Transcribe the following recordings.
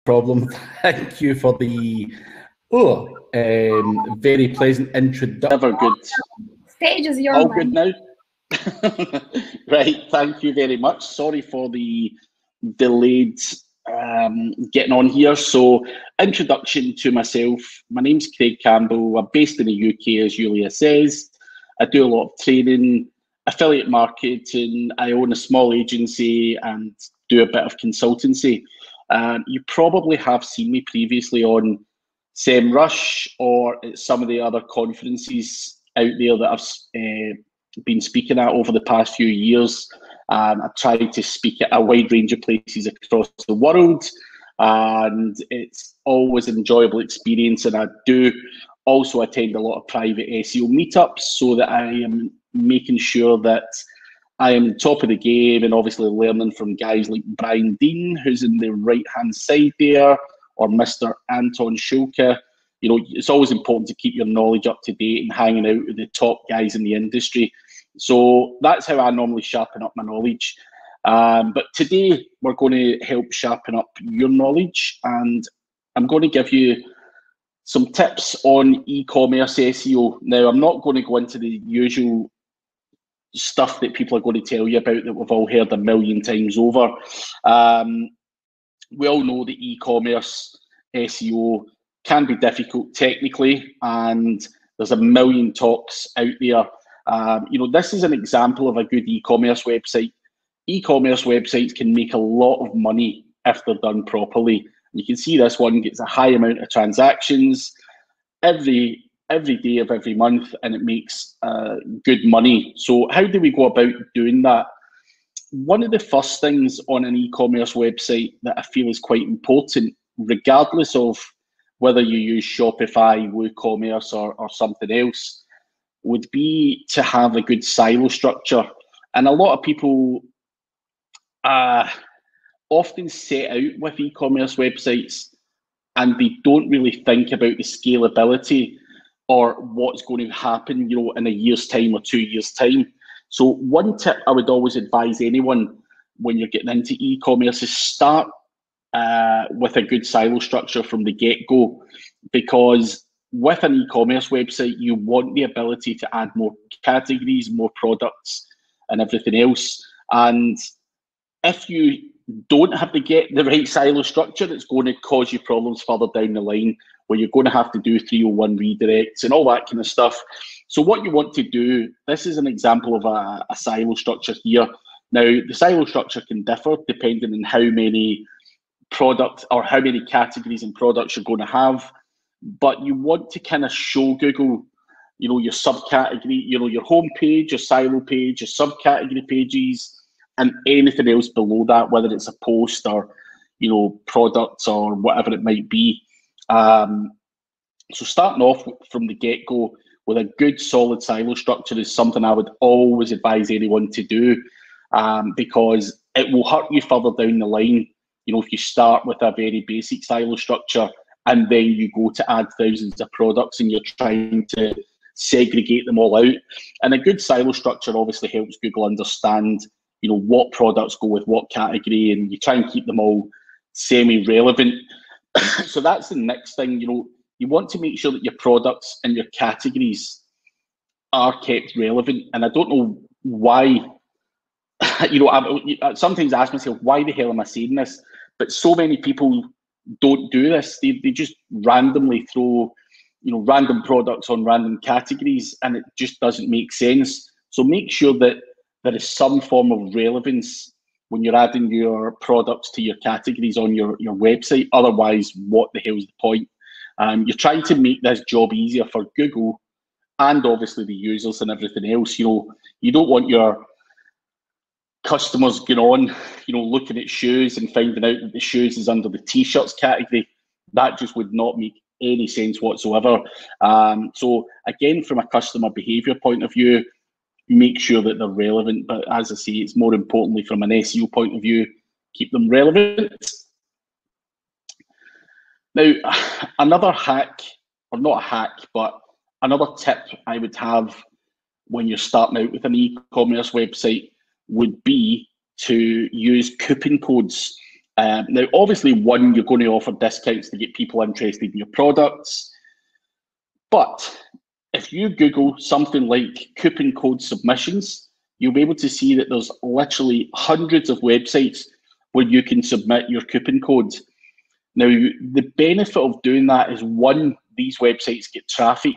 problem. Thank you for the very pleasant introduction. Never good. Stage is yours. All good now? Right, thank you very much. Sorry for the delayed getting on here. So, introduction to myself. My name's Craig Campbell. I'm based in the UK, as Julia says. I do a lot of training, affiliate marketing. I own a small agency and do a bit of consultancy. You probably have seen me previously on SEMrush or at some of the other conferences out there that I've been speaking at over the past few years. I've tried to speak at a wide range of places across the world, and it's always an enjoyable experience. And I do also attend a lot of private SEO meetups so that I am making sure that I am top of the game, and obviously learning from guys like Brian Dean, who's in the right-hand side there, or Mr. Anton Schulke. You know, it's always important to keep your knowledge up to date and hanging out with the top guys in the industry. So that's how I normally sharpen up my knowledge. But today we're going to help sharpen up your knowledge, and I'm going to give you some tips on e-commerce SEO. Now, I'm not going to go into the usual stuff that people are going to tell you about that we've all heard a million times over. We all know that e-commerce SEO can be difficult technically, and there's a million talks out there. You know, this is an example of a good e-commerce website. E-commerce websites can make a lot of money if they're done properly. You can see this one gets a high amount of transactions every day of every month, and it makes good money. So how do we go about doing that? One of the first things on an e-commerce website that I feel is quite important, regardless of whether you use Shopify, WooCommerce, or something else, would be to have a good silo structure. And a lot of people often set out with e-commerce websites and they don't really think about the scalability or what's going to happen, you know, in a year's time or 2 years' time. So one tip I would always advise anyone when you're getting into e-commerce is start with a good silo structure from the get-go, because with an e-commerce website, you want the ability to add more categories, more products, and everything else. And if you don't have to get the right silo structure, it's going to cause you problems further down the line, where you're going to have to do 301 redirects and all that kind of stuff. So what you want to do, this is an example of a silo structure here. Now, the silo structure can differ depending on how many products or how many categories and products you're going to have. But you want to kind of show Google, you know, your subcategory, you know, your home page, your silo page, your subcategory pages, and anything else below that, whether it's a post or, you know, products or whatever it might be. So starting off from the get-go with a good solid silo structure is something I would always advise anyone to do, because it will hurt you further down the line. You know, if you start with a very basic silo structure and then you go to add thousands of products and you're trying to segregate them all out. And a good silo structure obviously helps Google understand, you know, what products go with what category, and you try and keep them all semi-relevant. So that's the next thing. You know, you want to make sure that your products and your categories are kept relevant. And I don't know why, you know, I sometimes ask myself, why the hell am I saying this? But so many people don't do this. They just randomly throw, you know, random products on random categories, and it just doesn't make sense. So make sure that there is some form of relevance when you're adding your products to your categories on your website. Otherwise, what the hell is the point? You're trying to make this job easier for Google and obviously the users and everything else. You know, you don't want your customers going on, you know, looking at shoes and finding out that the shoes is under the t-shirts category. That just would not make any sense whatsoever. So again, from a customer behavior point of view, make sure that they're relevant. But as I say, it's more importantly from an SEO point of view, keep them relevant. Now, another hack, or not a hack, but another tip I would have when you're starting out with an e-commerce website would be to use coupon codes. Now, obviously, one, you're going to offer discounts to get people interested in your products. But if you Google something like coupon code submissions, you'll be able to see that there's literally hundreds of websites where you can submit your coupon code. Now, the benefit of doing that is, one, these websites get traffic,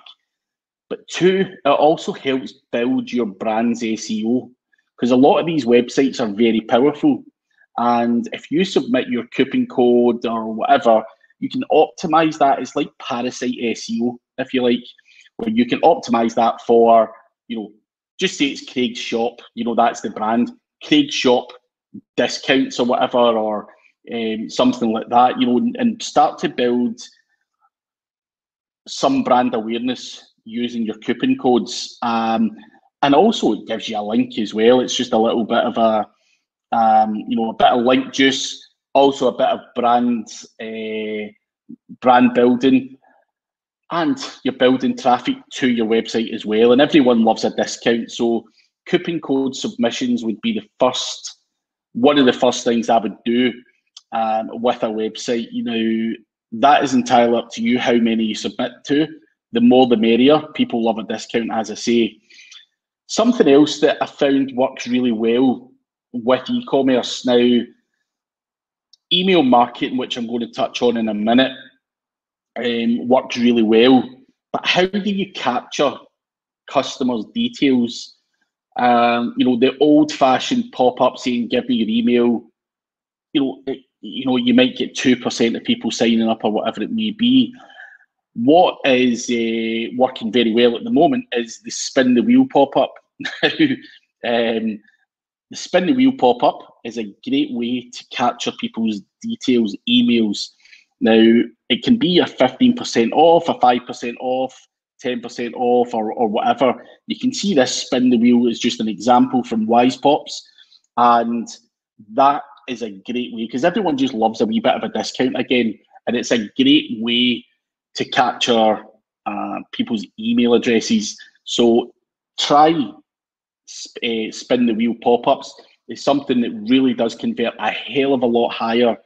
but two, it also helps build your brand's SEO, because a lot of these websites are very powerful. And if you submit your coupon code or whatever, you can optimize that. It's like parasite SEO, if you like, where you can optimize that for, just say it's Craig's Shop, that's the brand, Craig's Shop discounts or whatever, or something like that, and start to build some brand awareness using your coupon codes. And also it gives you a link as well. It's just a little bit of a bit of link juice, also a bit of brand building, and you're building traffic to your website as well. And everyone loves a discount, so coupon code submissions would be one of the first things I would do with a website. That is entirely up to you how many you submit to. The more the merrier. People love a discount, as I say. Something else that I found works really well with e-commerce now, email marketing, which I'm going to touch on in a minute, works really well. But how do you capture customers' details? The old-fashioned pop-up saying, "Give me your email." You might get 2% of people signing up or whatever it may be. What is working very well at the moment is the spin the wheel pop-up. The spin the wheel pop-up is a great way to capture people's details, emails. Now, it can be a 15% off, a 5% off, 10% off, or whatever. You can see this spin the wheel is just an example from Wise Pops, and that is a great way, because everyone just loves a wee bit of a discount again, and it's a great way to capture people's email addresses. So try spin the wheel pop-ups. It's something that really does convert a hell of a lot higher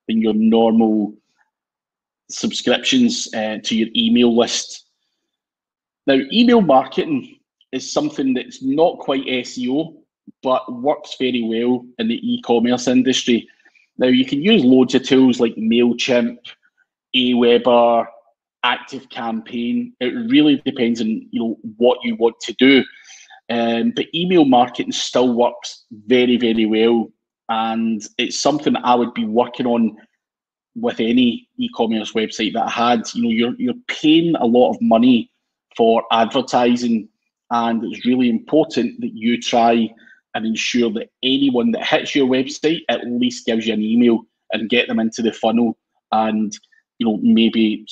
than your normal subscriptions to your email list. Now, email marketing is something that's not quite SEO, but works very well in the e-commerce industry. Now, you can use loads of tools like MailChimp, Aweber, ActiveCampaign. It really depends on what you want to do. But email marketing still works very, very well, and it's something I would be working on with any e-commerce website that I had. You're paying a lot of money for advertising, and it's really important that you try and ensure that anyone that hits your website at least gives you an email and get them into the funnel, and maybe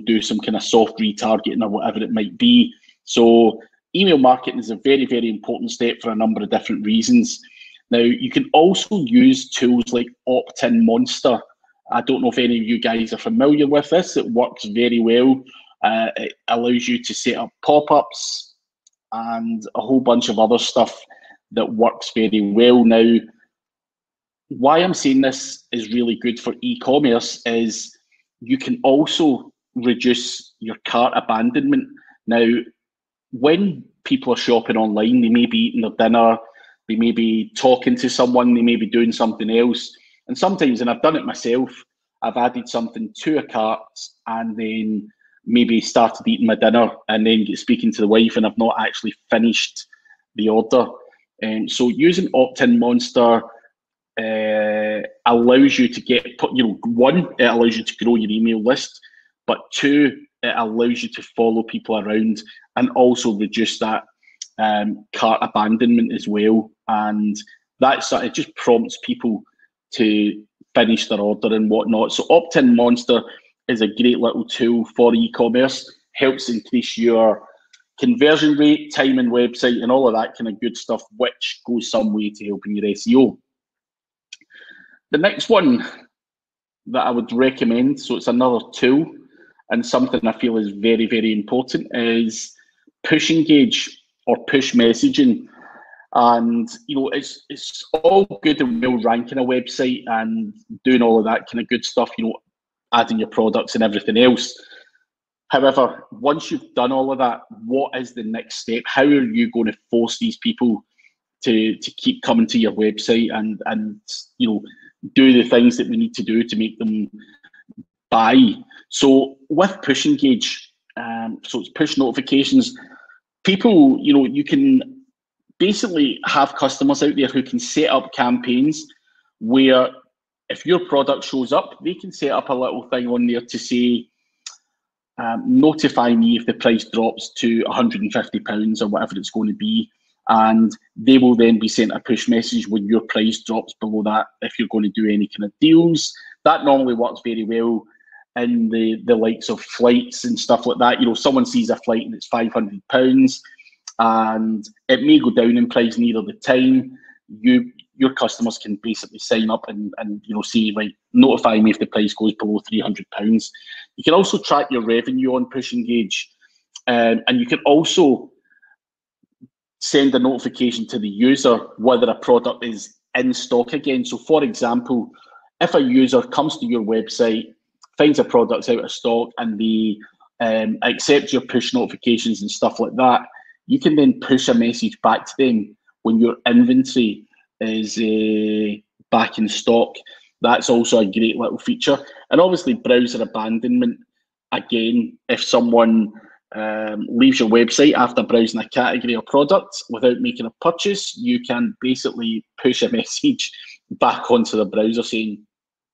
do some kind of soft retargeting or whatever it might be. So email marketing is a very, very important step for a number of different reasons. Now, you can also use tools like Opt-in Monster. I don't know if any of you guys are familiar with this. It works very well. It allows you to set up pop-ups and a whole bunch of other stuff that works very well. Now, why I'm saying this is really good for e-commerce is you can also reduce your cart abandonment. Now, when people are shopping online, they may be eating their dinner, they may be talking to someone, they may be doing something else. And sometimes, and I've done it myself, I've added something to a cart and then maybe started eating my dinner and then get speaking to the wife and I've not actually finished the order. So using Opt-in Monster allows you to get, one, it allows you to grow your email list, but two, it allows you to follow people around and also reduce that cart abandonment as well. And it just prompts people to finish their order and whatnot. So Opt-in Monster is a great little tool for e-commerce, helps increase your conversion rate, time and website, and all of that kind of good stuff, which goes some way to helping your SEO. The next one that I would recommend, so it's another tool and something I feel is very, very important, is push engage or push messaging. And it's all good and well ranking a website and doing all of that kind of good stuff, adding your products and everything else. However, once you've done all of that, what is the next step? How are you going to force these people to keep coming to your website and do the things that we need to do to make them buy? So with Push Engage, so it's push notifications. People, you can basically have customers out there who can set up campaigns where if your product shows up, they can set up a little thing on there to say, notify me if the price drops to £150 or whatever it's going to be. And they will then be sent a push message when your price drops below that if you're going to do any kind of deals. That normally works very well in the likes of flights and stuff like that. Someone sees a flight and it's £500 and it may go down in price near the time. Your customers can basically sign up and say, right, notify me if the price goes below £300. You can also track your revenue on Push Engage, and you can also send a notification to the user whether a product is in stock again. So for example, if a user comes to your website, finds a product's out of stock, and they accept your push notifications and stuff like that, you can then push a message back to them when your inventory is back in stock. That's also a great little feature. And obviously browser abandonment, again, if someone leaves your website after browsing a category or product without making a purchase, you can basically push a message back onto the browser saying,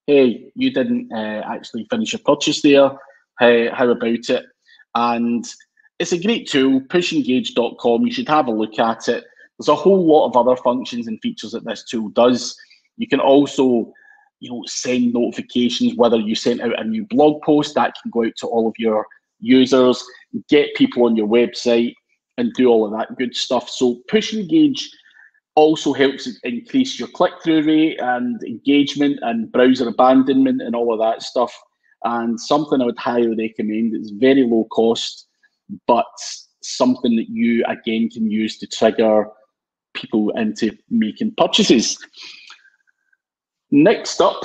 hey, you didn't actually finish your purchase there, how about it? And it's a great tool, pushengage.com. You should have a look at it. There's a whole lot of other functions and features that this tool does. You can also, send notifications, whether you sent out a new blog post, that can go out to all of your users, get people on your website, and do all of that good stuff. So Push Engage also helps increase your click-through rate and engagement and browser abandonment and all of that stuff. And something I would highly recommend. It's very low cost, but something that you, again, can use to trigger people into making purchases. Next up,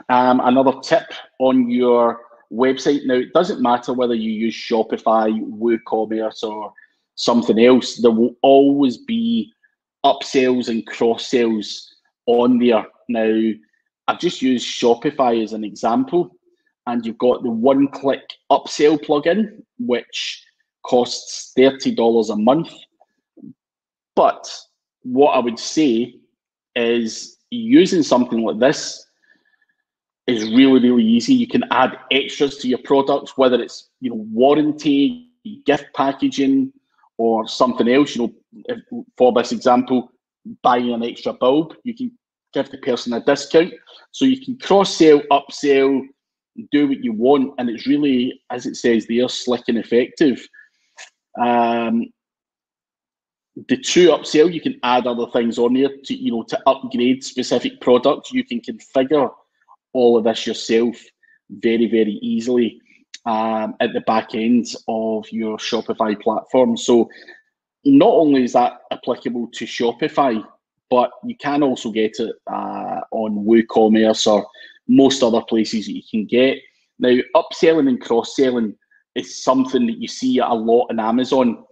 another tip on your website. Now, it doesn't matter whether you use Shopify, WooCommerce, or something else. There will always be upsells and cross-sells on there. Now, I've just used Shopify as an example, and you've got the one-click upsell plugin, which costs $30 a month. But what I would say is using something like this is really, really easy. You can add extras to your products, whether it's warranty, gift packaging, or something else. For this example, buying an extra bulb, you can give the person a discount. So you can cross-sell, upsell, do what you want, and it's really, as it says there, slick and effective. The true upsell, you can add other things on there to upgrade specific products. You can configure all of this yourself very, very easily at the back end of your Shopify platform. So not only is that applicable to Shopify, but you can also get it on WooCommerce or most other places that you can get. Now, upselling and cross-selling is something that you see a lot in Amazon.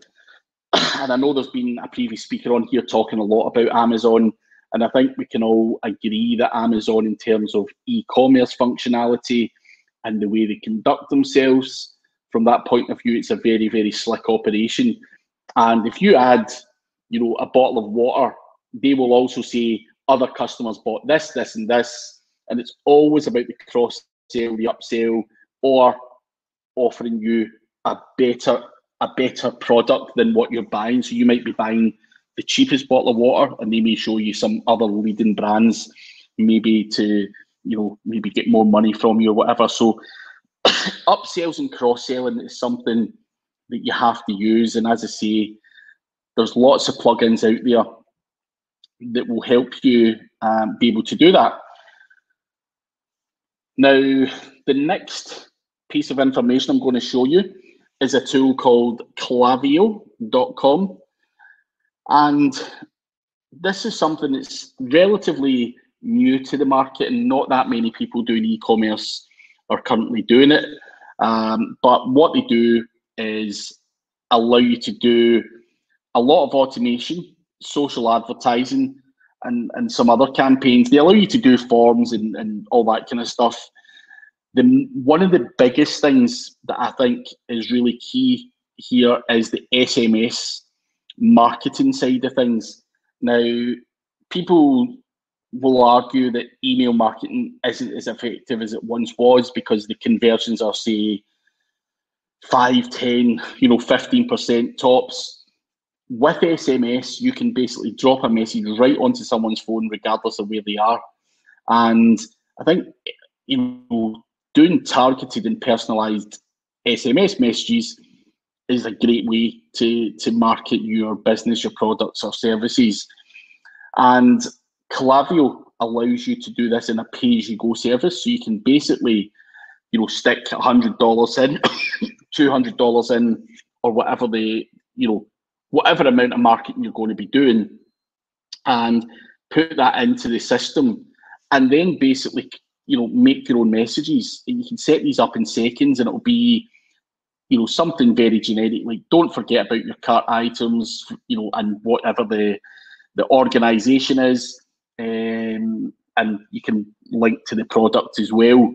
And I know there's been a previous speaker on here talking a lot about Amazon, and I think we can all agree that Amazon, in terms of e-commerce functionality and the way they conduct themselves, from that point of view, it's a very, very slick operation. And if you add, a bottle of water, they will also say other customers bought this, this, and this, and it's always about the cross-sell, the upsell, or offering you a better product than what you're buying. So you might be buying the cheapest bottle of water, and they may show you some other leading brands, maybe to maybe get more money from you or whatever. So upsells and cross-selling is something that you have to use. And as I say, there's lots of plugins out there that will help you be able to do that. Now, the next piece of information I'm going to show you is a tool called Klaviyo.com. And this is something that's relatively new to the market, and not that many people doing e-commerce are currently doing it. But what they do is allow you to do a lot of automation, social advertising, and some other campaigns. They allow you to do forms and all that kind of stuff. One of the biggest things that I think is really key here is the SMS marketing side of things. Now, people will argue that email marketing isn't as effective as it once was because the conversions are, say, 5, 10, 15% tops. With SMS, you can basically drop a message right onto someone's phone, regardless of where they are. And I think, doing targeted and personalized SMS messages is a great way to market your business, your products or services. And Klaviyo allows you to do this in a pay-as-you-go service. So you can basically, stick $100 in, $200 in, or whatever whatever amount of marketing you're going to be doing, and put that into the system, and then basically, make your own messages. And you can set these up in seconds, and it'll be, something very generic, like don't forget about your cart items, and whatever the organization is, and you can link to the product as well.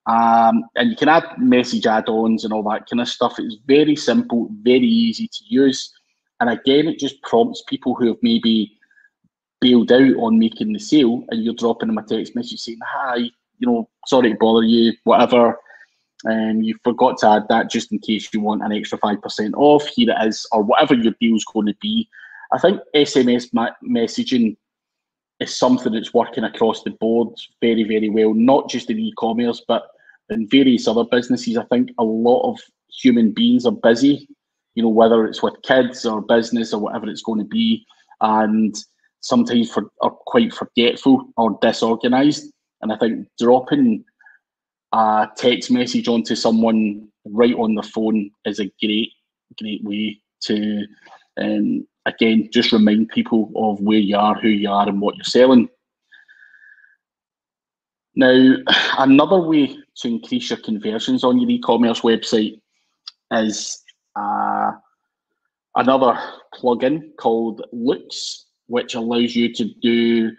And you can add message add-ons and all that kind of stuff. It's very simple, very easy to use. And again, it just prompts people who have maybe bailed out on making the sale, and you're dropping them a text message saying, hi, sorry to bother you, whatever. You forgot to add that just in case you want an extra 5% off. Here it is, or whatever your deal's going to be. I think SMS messaging is something that's working across the board very, very well, not just in e-commerce, but in various other businesses. I think a lot of human beings are busy, whether it's with kids or business or whatever it's going to be, and sometimes are quite forgetful or disorganized. And I think dropping a text message onto someone right on the phone is a great, great way to, again, just remind people of where you are, who you are, and what you're selling. Now, another way to increase your conversions on your e-commerce website is another plugin called Looks, which allows you to do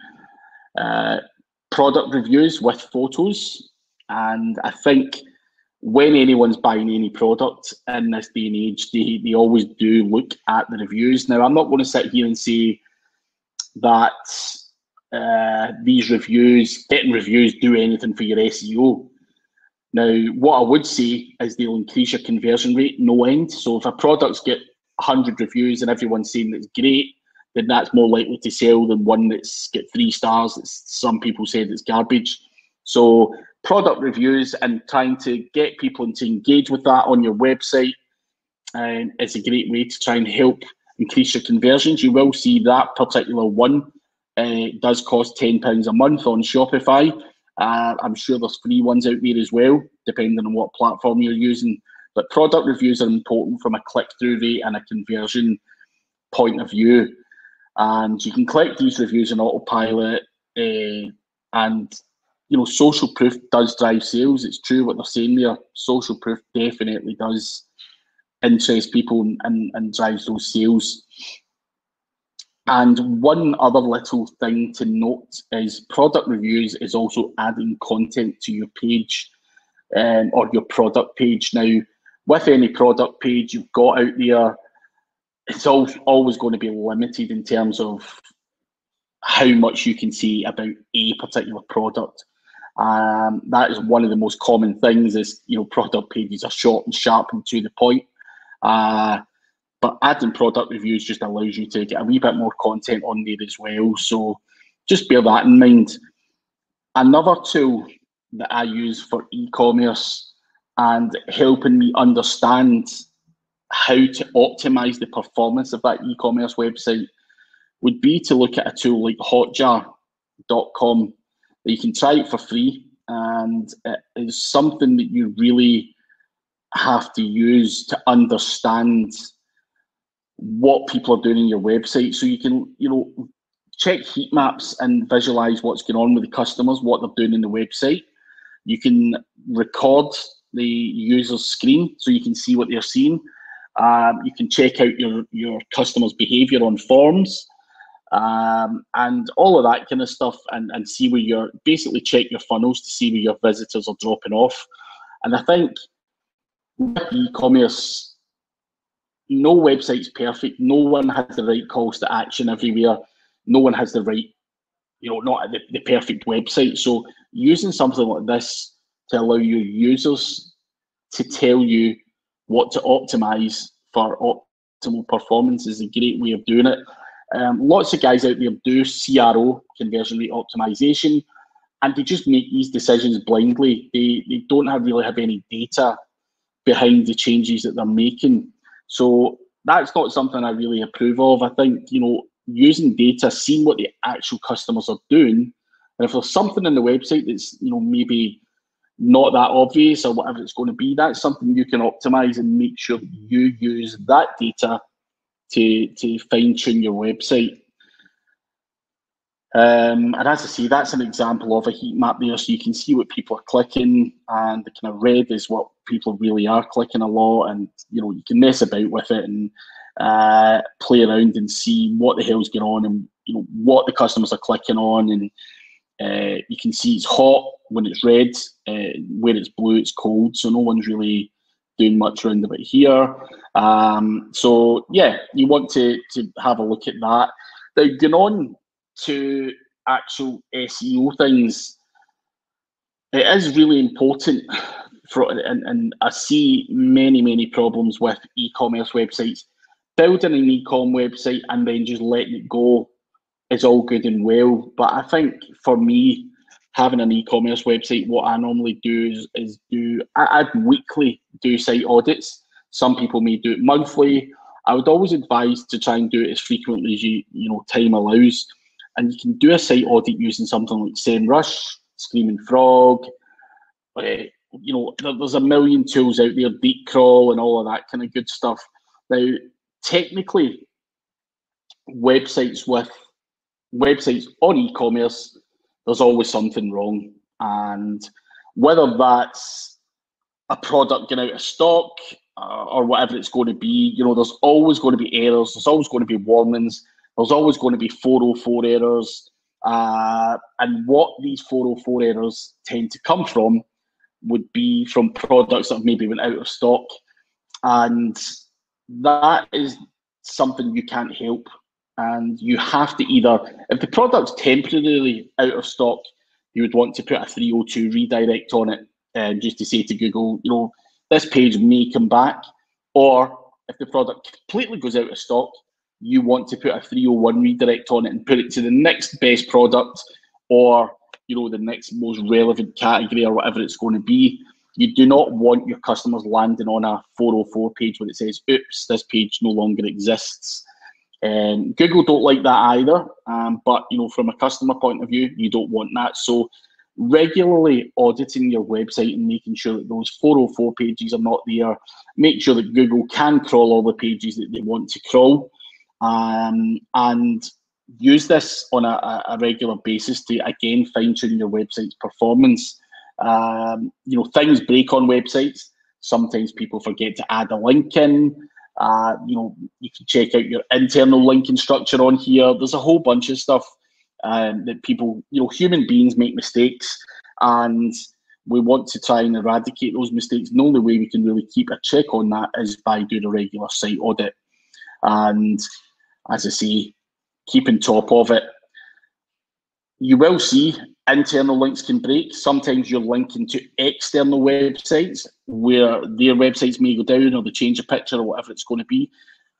product reviews with photos. And I think when anyone's buying any product in this day and age, they always do look at the reviews. Now, I'm not going to sit here and say that these reviews, getting reviews, do anything for your SEO. Now, what I would say is they'll increase your conversion rate no end. So if a product's get 100 reviews and everyone's saying it's great, then that's more likely to sell than one that's get 3 stars. That some people said it's garbage. So product reviews and trying to get people to engage with that on your website is a great way to try and help increase your conversions. You will see that particular one does cost £10 a month on Shopify. I'm sure there's free ones out there as well, depending on what platform you're using. But product reviews are important from a click-through rate and a conversion point of view. And you can collect these reviews on autopilot, and social proof does drive sales. It's true what they're saying there. Social proof definitely does interest people and drives those sales. And one other little thing to note is product reviews is also adding content to your page or your product page. Now, with any product page you've got out there, it's always going to be limited in terms of how much you can see about a particular product. That is one of the most common things is, product pages are short and sharp and to the point. But adding product reviews just allows you to get a wee bit more content on there as well. So just bear that in mind. Another tool that I use for e-commerce and helping me understand how to optimize the performance of that e-commerce website would be to look at a tool like hotjar.com. You can try it for free, and it is something that you really have to use to understand what people are doing in your website. So you can, check heat maps and visualize what's going on with the customers, what they're doing in the website. You can record the user's screen so you can see what they're seeing. You can check out your customers' behavior on forms, and all of that kind of stuff, and see where you're, basically check your funnels to see where your visitors are dropping off. And I think with e-commerce, no website's perfect. No one has the right calls to action everywhere. No one has the right, not the perfect website. So using something like this to allow your users to tell you what to optimize for optimal performance is a great way of doing it. Lots of guys out there do CRO, conversion rate optimization, and they just make these decisions blindly. They don't really have any data behind the changes that they're making. So that's not something I really approve of. I think, using data, seeing what the actual customers are doing, and if there's something in the website that's, maybe not that obvious or whatever it's going to be, that's something you can optimize and make sure that you use that data to fine-tune your website. And as I say, that's an example of a heat map there, so you can see what people are clicking, and the kind of red is what people really are clicking a lot, and you can mess about with it and play around and see what the hell's going on, and what the customers are clicking on, and you can see it's hot when it's red, where it's blue it's cold, so no one's really doing much around about here. So yeah, you want to have a look at that. Now, going on to actual SEO things, it is really important and I see many problems with e-commerce websites. Building an e-com website and then just letting it go is all good and well, but I think for me, having an e-commerce website, what I normally do is I'd weekly do site audits. Some people may do it monthly. I would always advise to try and do it as frequently as time allows. And you can do a site audit using something like SEMrush, Screaming Frog. There's a million tools out there, Deepcrawl and all of that kind of good stuff. Now, technically, websites on e-commerce, there's always something wrong. And whether that's a product going out of stock or whatever it's going to be, there's always going to be errors. There's always going to be warnings. There's always going to be 404 errors. And what these 404 errors tend to come from would be from products that maybe went out of stock. And that is something you can't help. And you have to either, if the product's temporarily out of stock, you would want to put a 302 redirect on it, just to say to Google, this page may come back. Or if the product completely goes out of stock, you want to put a 301 redirect on it and put it to the next best product, or the next most relevant category or whatever it's going to be. You do not want your customers landing on a 404 page where it says, oops, this page no longer exists. Google don't like that either, but from a customer point of view, you don't want that. So regularly auditing your website and making sure that those 404 pages are not there. Make sure that Google can crawl all the pages that they want to crawl, and use this on a regular basis to again fine-tune your website's performance. Things break on websites. Sometimes people forget to add a link in. You can check out your internal linking structure on here. There's a whole bunch of stuff that people, human beings make mistakes, and we want to try and eradicate those mistakes. And the only way we can really keep a check on that is by doing a regular site audit. And as I say, keeping top of it. You will see internal links can break. Sometimes you're linking to external websites where their websites may go down, or they change a picture or whatever it's going to be.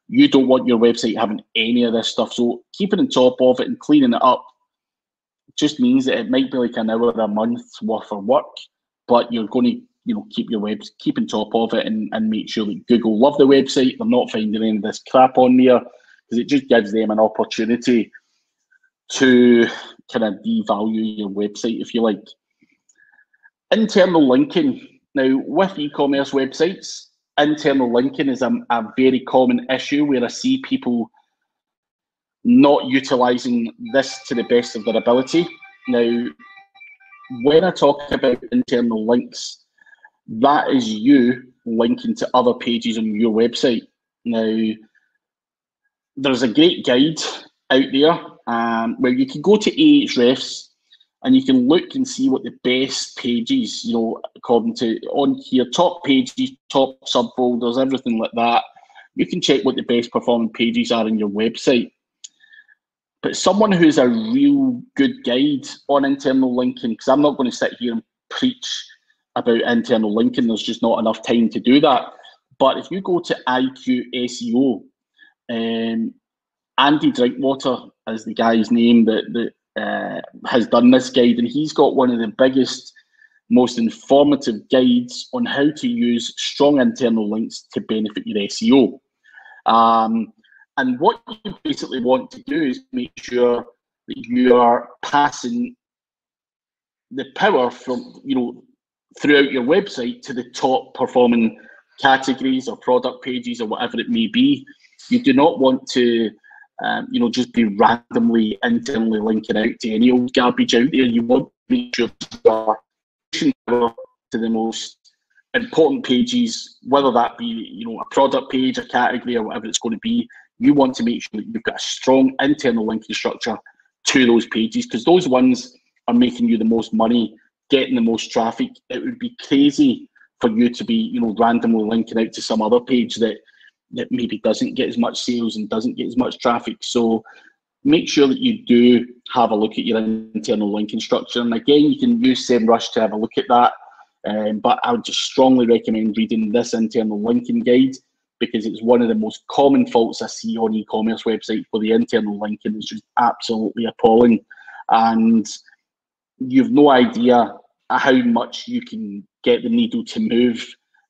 You don't want your website having any of this stuff. So keeping on top of it and cleaning it up just means that it might be like an hour a month worth of work, but you're going to keep your keep on top of it and make sure that Google love the website. They're not finding any of this crap on there, because it just gives them an opportunity to kind of devalue your website, if you like. Internal linking. Now, with e-commerce websites, internal linking is a very common issue where I see people not utilising this to the best of their ability. Now, when I talk about internal links, that is you linking to other pages on your website. Now, there's a great guide out there where you can go to Ahrefs and you can look and see what the best pages, you know, according to on here, top pages, top subfolders, everything like that. You can check what the best performing pages are on your website. But someone who's a real good guide on internal linking, because I'm not going to sit here and preach about internal linking, there's just not enough time to do that. But if you go to IQ SEO, Andy Drinkwater is the guy's name that has done this guide, and he's got one of the biggest, most informative guides on how to use strong internal links to benefit your SEO. And what you basically want to do is make sure that you are passing the power from, you know, throughout your website to the top performing categories or product pages or whatever it may be. You do not want to, you know, just be randomly internally linking out to any old garbage out there. You want to make sure you are pushing power to the most important pages, whether that be, you know, a product page, a category, or whatever it's going to be. You want to make sure that you've got a strong internal linking structure to those pages, because those ones are making you the most money, getting the most traffic. It would be crazy for you to be, you know, randomly linking out to some other page that maybe doesn't get as much sales and doesn't get as much traffic. So make sure that you do have a look at your internal linking structure. And again, you can use SEMrush to have a look at that. But I would just strongly recommend reading this internal linking guide, because it's one of the most common faults I see on e-commerce websites for the internal linking. It's just absolutely appalling. And you've no idea how much you can get the needle to move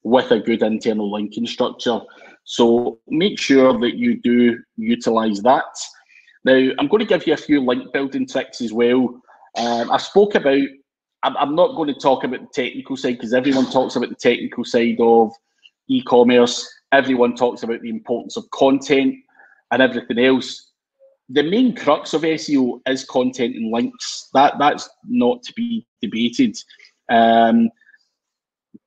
with a good internal linking structure. So make sure that you do utilize that. Now, I'm going to give you a few link building tricks as well. I spoke about, I'm not going to talk about the technical side, because everyone talks about the technical side of e-commerce. Everyone talks about the importance of content and everything else. The main crux of SEO is content and links. That's not to be debated.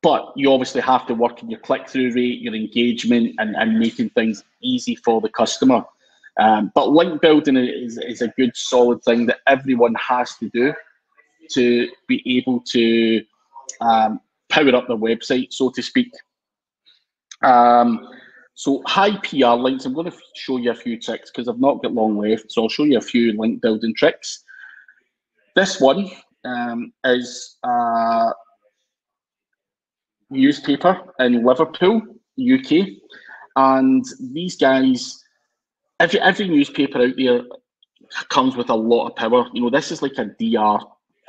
But you obviously have to work on your click-through rate, your engagement, and making things easy for the customer. But link building is a good, solid thing that everyone has to do to be able to power up their website, so to speak. So high PR links, I'm going to show you a few tricks because I've not got long left. So I'll show you a few link building tricks. This one is a newspaper in Liverpool, UK. And these guys, every newspaper out there comes with a lot of power. You know, this is like a DR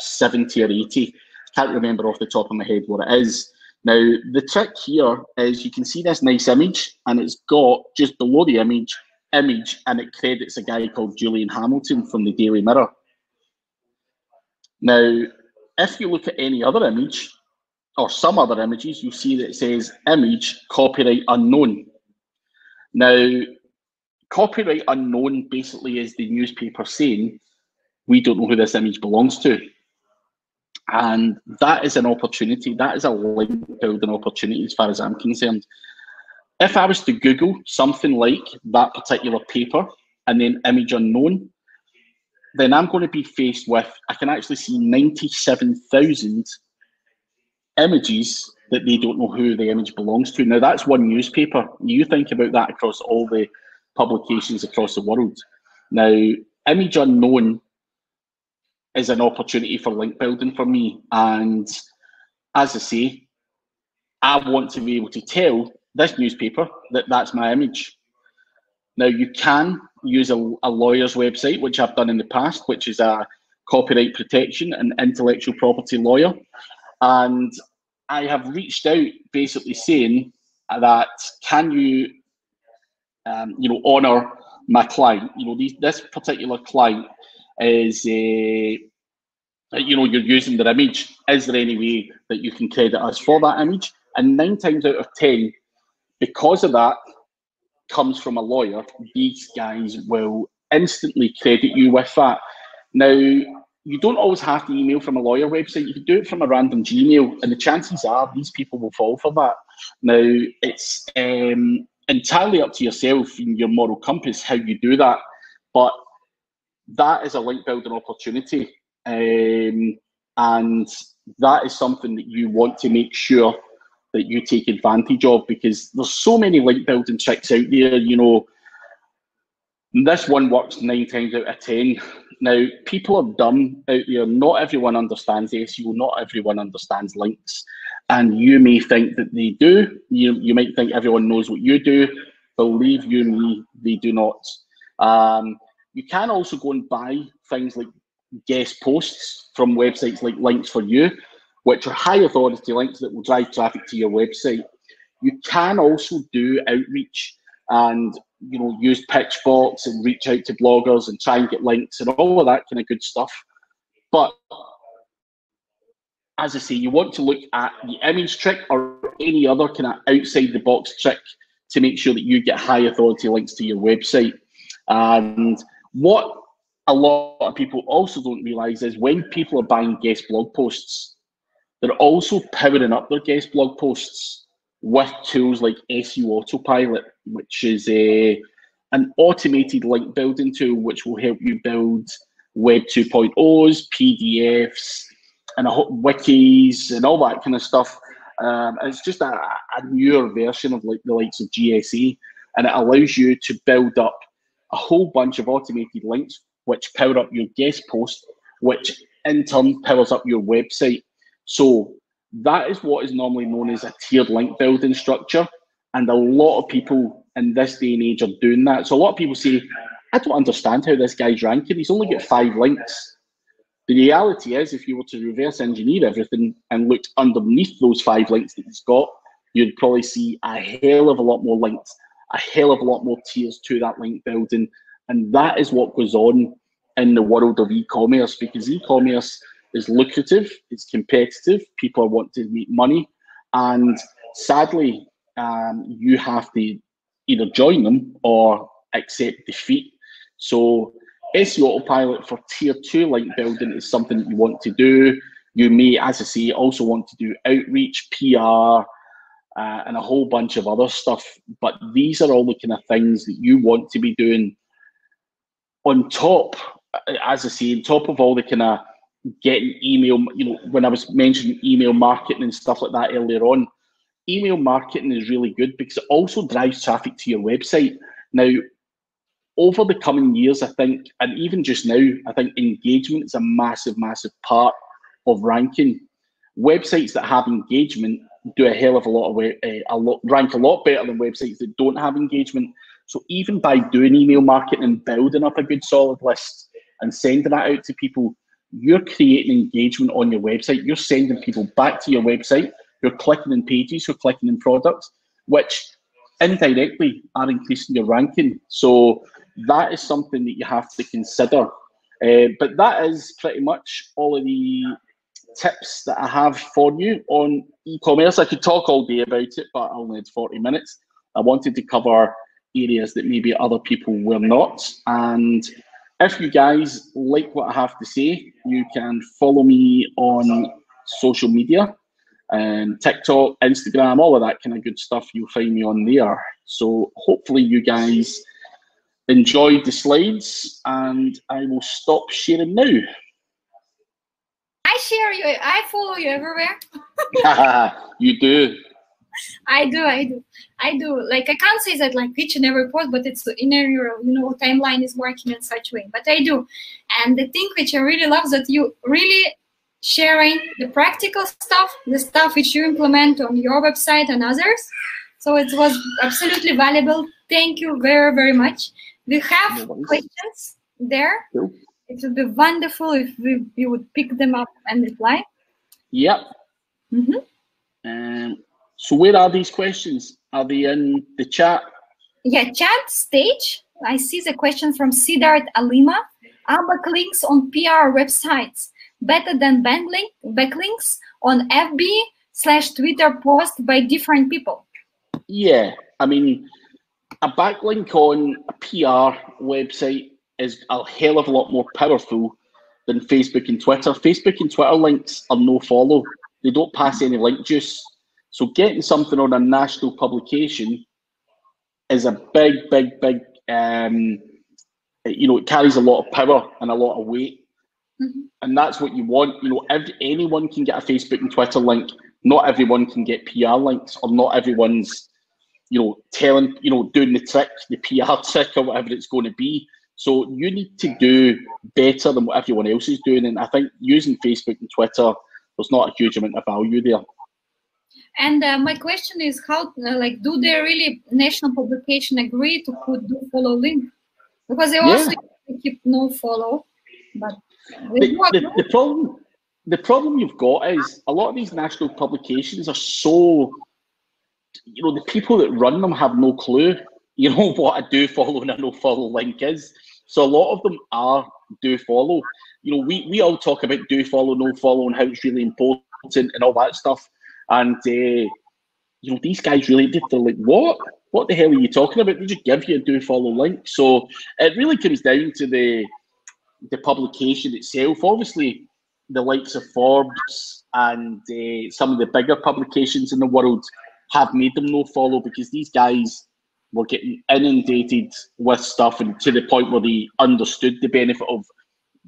70 or 80. Can't remember off the top of my head what it is. Now, the trick here is you can see this nice image, and it's got just below the image, and it credits a guy called Julian Hamilton from the Daily Mirror. Now, if you look at any other image, or some other images, you see that it says image copyright unknown. Now, copyright unknown basically is the newspaper saying, we don't know who this image belongs to. And that is an opportunity. That is a link building opportunity as far as I'm concerned. If I was to Google something like that particular paper and then image unknown, then I'm going to be faced with, I can actually see 97,000 images that they don't know who the image belongs to. Now, that's one newspaper. You think about that across all the publications across the world. Now, image unknown is an opportunity for link building for me. And as I say, I want to be able to tell this newspaper that that's my image. Now, you can use a lawyer's website, which I've done in the past, which is a copyright protection and intellectual property lawyer. And I have reached out basically saying that, can you, you know, honor my client? You know, this particular client is, you know, you're using their image. Is there any way that you can credit us for that image? And 9 times out of 10, because of that comes from a lawyer, these guys will instantly credit you with that. Now, you don't always have to email from a lawyer website. You can do it from a random Gmail, and the chances are these people will fall for that. Now, it's entirely up to yourself and your moral compass how you do that, but that is a link building opportunity, and that is something that you want to make sure that you take advantage of, because there's so many link building tricks out there. You know, this one works 9 times out of 10. Now, people are dumb out there. Not everyone understands SEO. Not everyone understands links. And you may think that they do. You might think everyone knows what you do. Believe you me, they do not. You can also go and buy things like guest posts from websites like Links for You, which are high authority links that will drive traffic to your website. You can also do outreach and, you know, use pitchforks and reach out to bloggers and try and get links and all of that kind of good stuff. But as I say, you want to look at the image trick or any other kind of outside the box trick to make sure that you get high authority links to your website. And what a lot of people also don't realize is when people are buying guest blog posts, they're also powering up their guest blog posts with tools like SEO Autopilot, which is an automated link building tool which will help you build Web 2.0s, PDFs, and wikis, and all that kind of stuff. It's just a newer version of like the likes of GSA, and it allows you to build up a whole bunch of automated links which power up your guest post, which in turn powers up your website. So that is what is normally known as a tiered link building structure. And a lot of people in this day and age are doing that. So a lot of people say, I don't understand how this guy's ranking. He's only got 5 links. The reality is, if you were to reverse engineer everything and looked underneath those 5 links that he's got, you'd probably see a hell of a lot more links, a hell of a lot more tiers to that link building. And that is what goes on in the world of e-commerce, because e-commerce is lucrative, it's competitive, people want to make money, and sadly, you have to either join them or accept defeat. So SEO Autopilot for tier 2 link building is something that you want to do. You may, as I say, also want to do outreach, PR, and a whole bunch of other stuff. But these are all the kind of things that you want to be doing on top, as I say, on top of all the kind of getting email, you know, when I was mentioning email marketing and stuff like that earlier on, email marketing is really good because it also drives traffic to your website. Now, over the coming years, I think, and even just now, I think engagement is a massive, massive part of ranking. Websites that have engagement do a hell of a lot of rank a lot better than websites that don't have engagement. So even by doing email marketing and building up a good solid list and sending that out to people, you're creating engagement on your website. You're sending people back to your website. You're clicking in pages, you're clicking in products, which indirectly are increasing your ranking. So that is something that you have to consider. But that is pretty much all of the tips that I have for you on e-commerce. I could talk all day about it, but I only had 40 minutes. I wanted to cover areas that maybe other people were not. And if you guys like what I have to say, you can follow me on social media, TikTok, Instagram, all of that kind of good stuff. You'll find me on there. So hopefully you guys enjoyed the slides, and I will stop sharing now. I share you. I follow you everywhere. You do. I do. Like, I can't say that like each and every post, but it's in your, you know, timeline is working in such a way. But I do. And the thing which I really love that you really sharing the practical stuff, the stuff which you implement on your website and others. So it was absolutely valuable. Thank you very, very much. We have questions there. Cool. It would be wonderful if we would pick them up and reply. Yep. So where are these questions? Are they in the chat? Yeah, chat stage. I see the question from Siddharth Alima. Are backlinks on PR websites better than backlinks on FB/Twitter post by different people? Yeah, I mean, a backlink on a PR website is a hell of a lot more powerful than Facebook and Twitter. Facebook and Twitter links are no follow. They don't pass any link juice. So getting something on a national publication is a big, it carries a lot of power and a lot of weight. Mm-hmm. And that's what you want. Anyone can get a Facebook and Twitter link. Not everyone can get PR links, or not everyone's, doing the trick, the PR trick, or whatever it's going to be. So you need to do better than what everyone else is doing. And I think using Facebook and Twitter, there's not a huge amount of value there. And my question is, how, do they really, national publication, agree to put do follow link? Because they also keep no follow. But the problem you've got is a lot of these national publications are so, the people that run them have no clue, what a do follow and a no follow link is. So a lot of them are do follow. We all talk about do follow, no follow, and how it's really important and all that stuff. And these guys they're like, what the hell are you talking about? They just give you a do follow link. So it really comes down to the publication itself. Obviously, the likes of Forbes and some of the bigger publications in the world have made them no follow, because these guys were getting inundated with stuff, and to the point where they understood the benefit of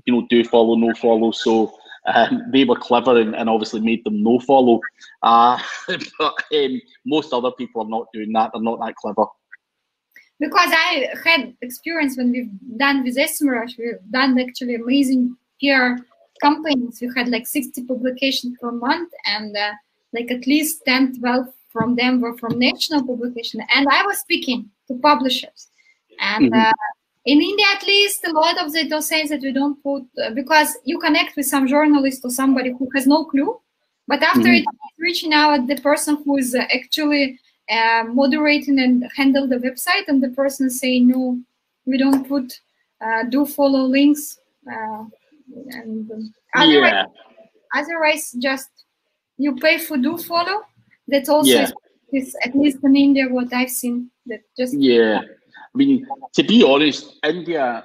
do follow, no follow. So they were clever and obviously made them no follow. But most other people are not doing that. They're not that clever. Because I had experience when we've done with SEMrush, we've done actually amazing PR campaigns. We had like 60 publications per month, and at least 10, 12 from them were from national publication. And I was speaking to publishers. And in India, at least, a lot of those say that we don't put, because you connect with some journalist or somebody who has no clue. But after it, reaching out the person who is actually moderating and handle the website, and the person saying, no, we don't put do follow links. Otherwise, just you pay for do follow. That's also is at least in India what I've seen. That just I mean, to be honest, India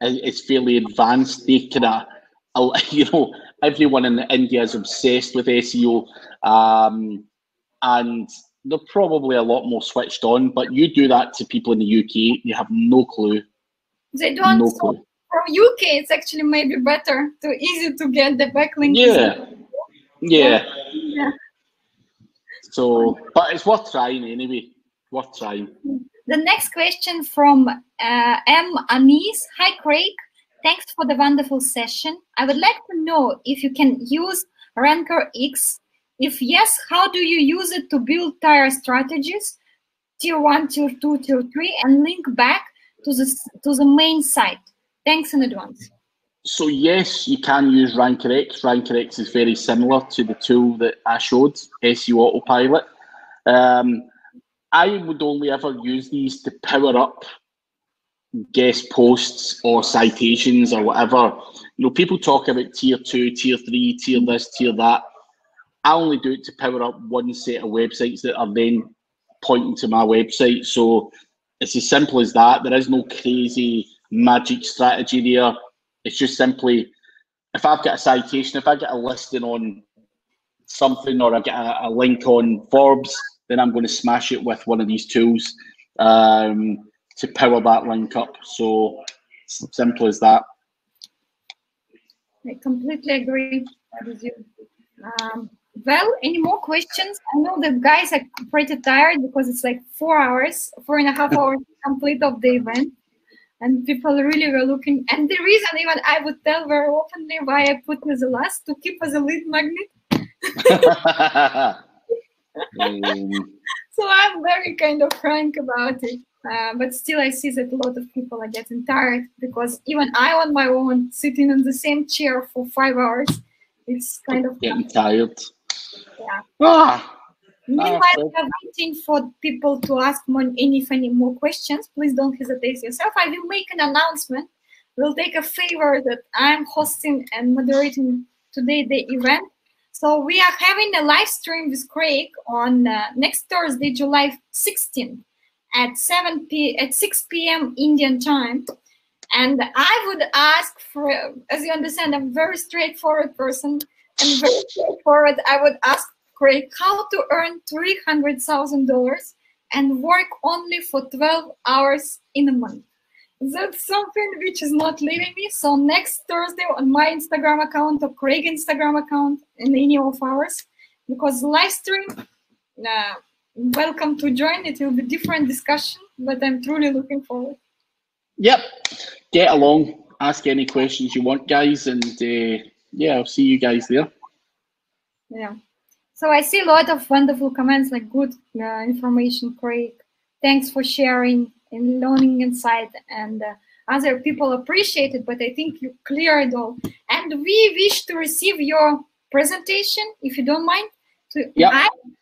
is fairly advanced. They kind of, everyone in India is obsessed with SEO, and they're probably a lot more switched on. But you do that to people in the UK, you have no clue. They don't. No clue. From UK, it's actually maybe better, too easy to get the backlink. Yeah. So, but it's worth trying anyway. Worth trying. The next question from M. Anis. Hi, Craig. Thanks for the wonderful session. I would like to know if you can use Ranker X. If yes, how do you use it to build tier strategies, tier 1, tier 2, tier 3, and link back to the main site? Thanks in advance. So yes, you can use Ranker X. Ranker X is very similar to the tool that I showed, SEO Autopilot. I would only ever use these to power up guest posts or citations or whatever. People talk about tier 2, tier 3, tier this, tier that. I only do it to power up one set of websites that are then pointing to my website. So it's as simple as that. There is no crazy magic strategy there. It's just simply, if I've got a citation, if I get a listing on something, or I get a link on Forbes, then I'm going to smash it with one of these tools to power that link up. So simple as that. I completely agree with you. Well, any more questions? I know that guys are pretty tired because it's like 4.5 hours complete of the event. And people really were looking. And the reason even I would tell very openly why I put as the last, to keep as a lead magnet. So I'm very kind of frank about it. But still I see that a lot of people are getting tired, because even I on my own, sitting in the same chair for 5 hours, it's kind of getting tired. Yeah. Meanwhile, we are waiting for people to ask any more questions. Please don't hesitate yourself. I will make an announcement. We'll take a favor that I'm hosting and moderating today the event. So we are having a live stream with Craig on next Thursday, July 16th at 6 p.m. Indian time. And I would ask for, as you understand, I'm a very straightforward person, and very straightforward. I would ask Craig how to earn $300,000 and work only for 12 hours in a month. That's something which is not leaving me. So next Thursday on my Instagram account or Craig Instagram account in any of ours, because live stream, welcome to join. It will be different discussion, but I'm truly looking forward. Yep, get along, ask any questions you want, guys, and yeah, I'll see you guys there. Yeah. So I see a lot of wonderful comments, like good information, Craig. Thanks for sharing and learning insight, and other people appreciate it, but I think you cleared all. And we wish to receive your presentation, if you don't mind. Yep.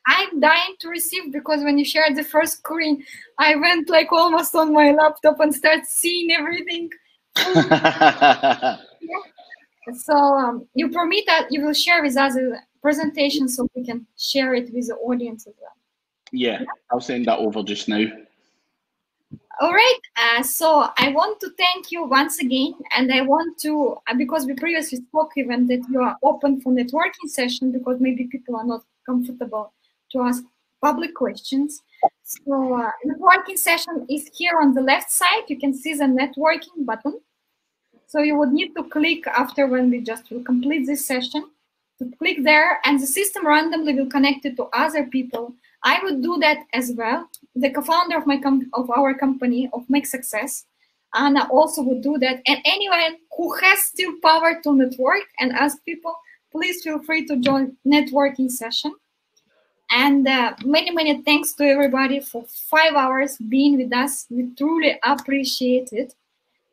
I'm dying to receive, because when you shared the first screen, I went like almost on my laptop and started seeing everything. Yeah. So you permit that you will share with us a presentation so we can share it with the audience as well. Yeah, I'll send that over just now. All right, so I want to thank you once again, and I want to, because we previously spoke even that you are open for networking session, because maybe people are not comfortable to ask public questions. So networking session is here on the left side. You can see the networking button. So you would need to click after when we just will complete this session, to click there, and the system randomly will connect it to other people. I would do that as well. The co-founder of our company, of Make Success, Anna, also would do that. And anyone who has still power to network and ask people, please feel free to join networking session. And many, many thanks to everybody for 5 hours being with us. We truly appreciate it.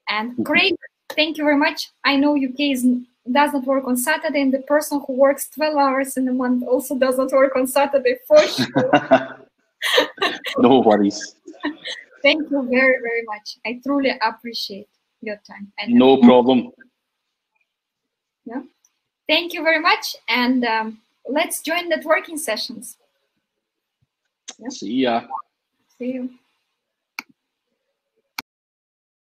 And Craig, thank you very much. I know UK does not work on Saturday, and the person who works 12 hours in a month also does not work on Saturday, for sure. No worries. Thank you very, very much. I truly appreciate your time. And no problem. Yeah. Thank you very much. And let's join networking sessions. Yeah. See ya. See you.